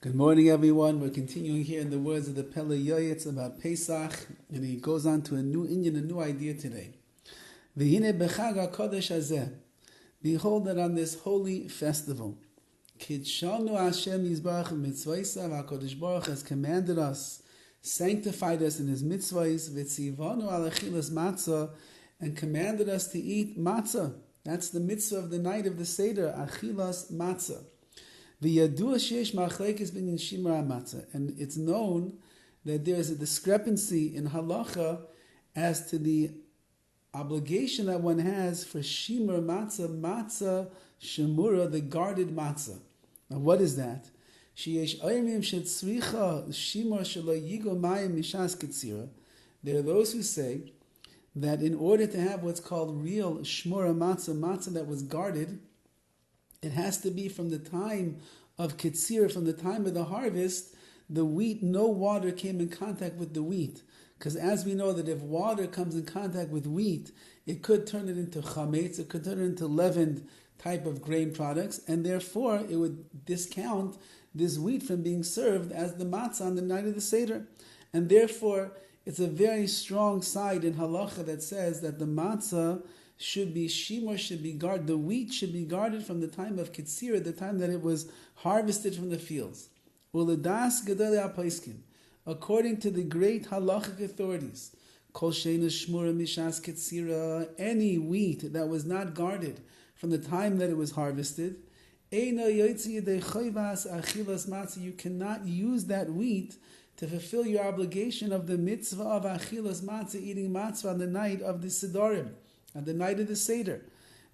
Good morning, everyone. We're continuing here in the words of the PELE YOETZ about Pesach, and he goes on to a new Indian, a new idea today. V'hine b'chag HaKodesh hazeh, behold that on this holy festival, Kidshanu Hashem Yizbarach mitzvaysav, HaKodesh Baruch has commanded us, sanctified us in His mitzvahs, v'tzivanu al achilas matzah, and commanded us to eat matzah. That's the mitzvah of the night of the Seder, achilas matzah. Shmurah Matzah, and it's known that there is a discrepancy in halacha as to the obligation that one has for Shmurah Matzah, Shmurah, the guarded matzah. Now, what is that? There are those who say that in order to have what's called real Shmurah Matzah that was guarded, it has to be from the time of Ketzir, from the time of the harvest, the wheat, no water came in contact with the wheat. Because as we know that if water comes in contact with wheat, it could turn it into chametz, it could turn it into leavened type of grain products, and therefore it would discount this wheat from being served as the matzah on the night of the Seder. And therefore, it's a very strong side in halacha that says that the matzah should be guarded. The wheat should be guarded from the time of Ketzir, the time that it was harvested from the fields. According to the great halachic authorities, any wheat that was not guarded from the time that it was harvested, you cannot use that wheat to fulfill your obligation of the mitzvah of achilas matzah, eating matzah on the night of the Sidorim, on the night of the Seder.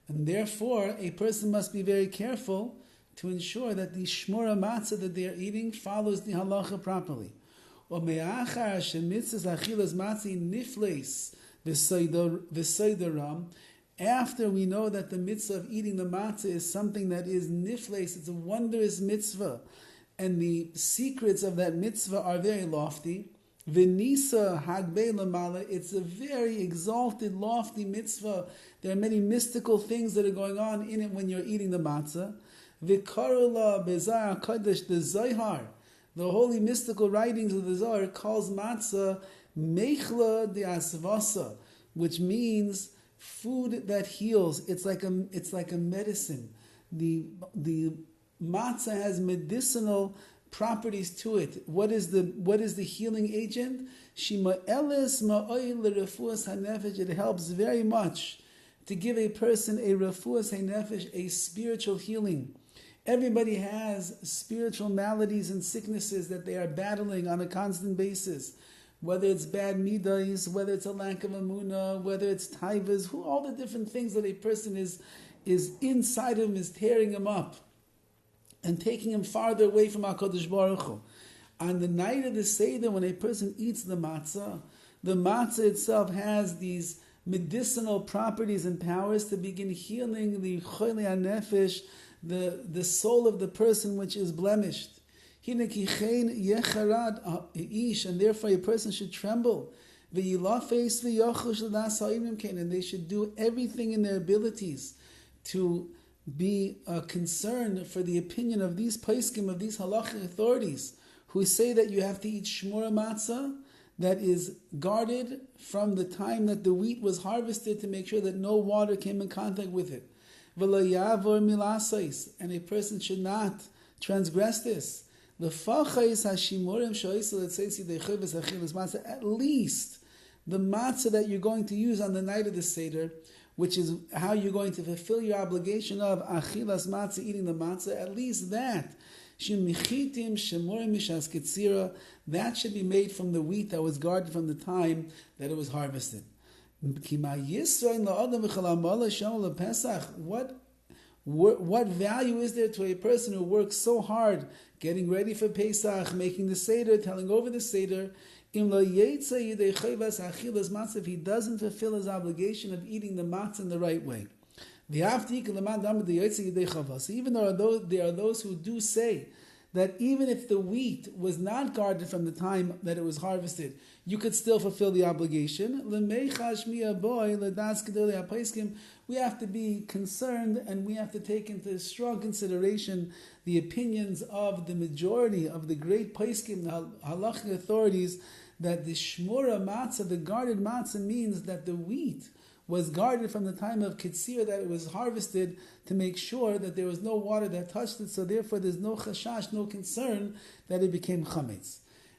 And therefore, a person must be very careful to ensure that the Shmurah Matzah that they are eating follows the halacha properly. After we know that the mitzvah of eating the matzah is something that is nifles, it's a wondrous mitzvah, and the secrets of that mitzvah are very lofty, V'nisa hagbei lamala, it's a very exalted, lofty mitzvah. There are many mystical things that are going on in it when you're eating the matzah. V'karula bezar kodesh, the Zohar, the holy mystical writings of the Zohar, calls matzah mechla de asvasa, which means food that heals. It's like a medicine. The matzah has medicinal properties to it. What is the healing agent? It helps very much to give a person a refuas hanefesh, a spiritual healing. Everybody has spiritual maladies and sicknesses that they are battling on a constant basis. Whether it's bad midas, whether it's a lack of emunah, whether it's taivas, all the different things that a person is inside of him is tearing him up and taking him farther away from HaKadosh Baruch Hu. On the night of the Seder, when a person eats the matzah itself has these medicinal properties and powers to begin healing the chole hanefesh, the soul of the person which is blemished. And therefore a person should tremble. And they should do everything in their abilities to be concerned for the opinion of these poskim, of these halachic authorities, who say that you have to eat Shmurah Matzah that is guarded from the time that the wheat was harvested to make sure that no water came in contact with it. And a person should not transgress this. At least the matzah that you're going to use on the night of the Seder, which is how you're going to fulfill your obligation of achilas matzah, eating the matzah, at least that, that should be made from the wheat that was guarded from the time that it was harvested. What value is there to a person who works so hard, getting ready for Pesach, making the Seder, telling over the Seder, if he doesn't fulfill his obligation of eating the matzah in the right way? Even though there are those who do say that even if the wheat was not guarded from the time that it was harvested, you could still fulfill the obligation. We have to be concerned, and we have to take into strong consideration the opinions of the majority of the great poskim, the halachic authorities, that the Shmurah Matzah, the guarded matzah, means that the wheat was guarded from the time of Kitzir, that it was harvested, to make sure that there was no water that touched it, so therefore there's no chashash, no concern that it became chametz.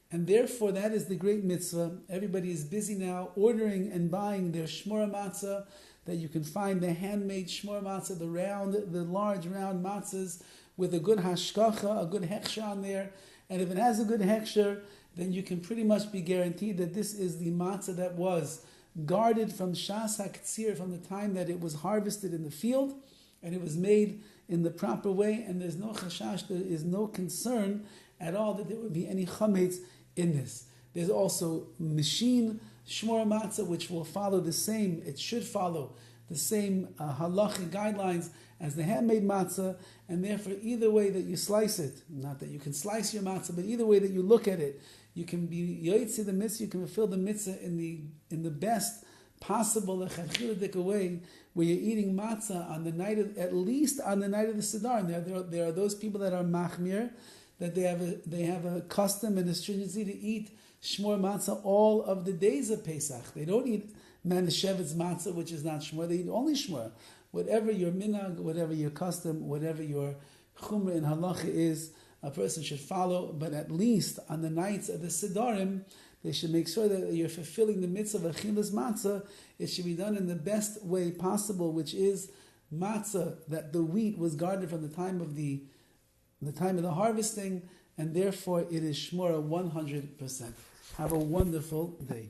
And therefore that is the great mitzvah. Everybody is busy now ordering and buying their Shmurah Matzah, that you can find the handmade Shmurah Matzah, the large round matzahs with a good hashkacha, a good hechsher on there. And if it has a good hechsher, then you can pretty much be guaranteed that this is the matzah that was guarded from Shas HaKtsir, from the time that it was harvested in the field, and it was made in the proper way, and there's no chashash, there is no concern at all that there would be any chametz in this. There's also machine Shmurah Matzah, which will follow the same, it should follow the same halachic guidelines as the handmade matzah, and therefore either way that you slice it, not that you can slice your matzah, but either way that you look at it, you can be yoetzi the mitzvah, you can fulfill the mitzvah in the best possible way, where you're eating matzah on the night of, at least on the night of the Siddur. And there are those people that are machmir, that they have a custom and a stringency to eat Shmurah Matzah all of the days of Pesach. They don't eat Manischewitz Matzah, which is not Shmurah. They eat only Shmurah. Whatever your minhag, whatever your custom, whatever your chumrah in halacha is, a person should follow. But at least on the nights of the Siddurim, they should make sure that you're fulfilling the mitzvah of achilas matzah. It should be done in the best way possible, which is matzah, that the wheat was guarded from the time of the harvesting, and therefore it is shmurah 100%. Have a wonderful day.